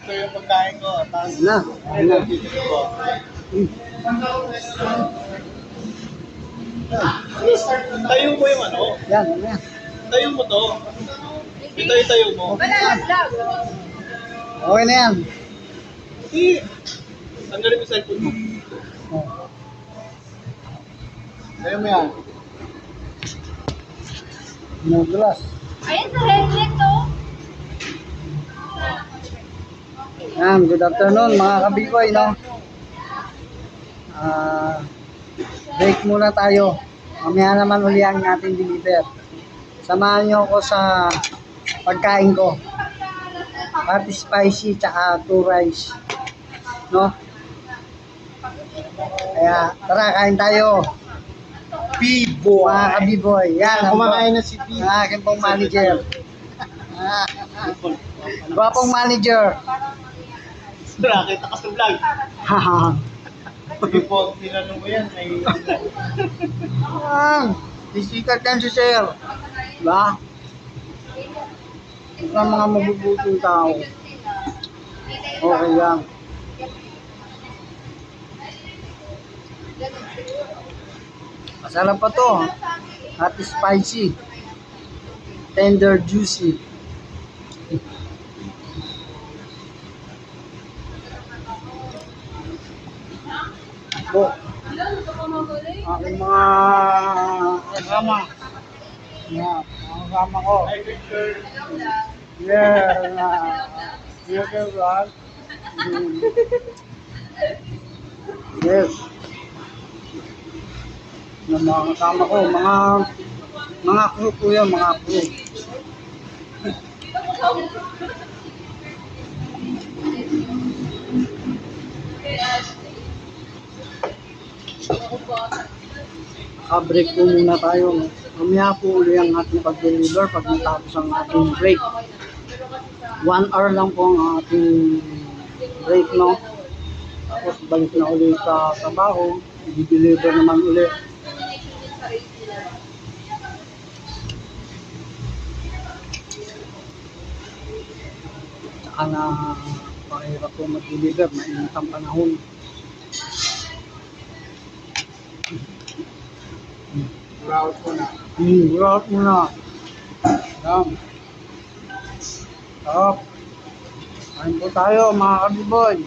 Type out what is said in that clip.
ito yung pagkain ko. Tapos, Na. ito yung bibili ko. Tayo mo yung ano? Yan, yan. Tayo mo to. Itayo mo. Okay na yan. Hindi. Tanggalin mo yung cellphone mo. Oh. Tayo mo yan. Nagulas. Ayan sa helmet to. Yan, good afternoon mga kabikoy, no? Break muna tayo. Mamaya naman uli ang ating deliver. Samahan niyo ako sa pagkain ko. Hot spicy tsaka 2 rice. No? Kaya tara, kain tayo. Bibo. Mga kabiboy. Yan, Kumakain na si Bibo. ang aking pong manager. Gwapong manager. Nakita ka sa vlog. Haha. Bibo, tinanong mo yan. May... Disikat yan si Sir. Diba? Ito ang mga mabubuting tao. Okay lang. Masarap pa to. Hot spicy. Tender juicy. Po. Aking mga kasama. Yeah, mga kasama ko. Yeah, right? Yes. Yung mga kasama ko, mga crew po yun, mga crew. Break po muna tayo. No? Mamaya po uli ang ating pag-deliver pag natapos ang ating break. 1 hour lang po ang ating break, no? Tapos balik na uli sa trabaho. I-deliver naman uli. Saka na pakihirap po mag-deliver. Mainit ang panahon. Proud ko na. Route muna. Yan. Sarap. Kain po tayo mga kabiboy.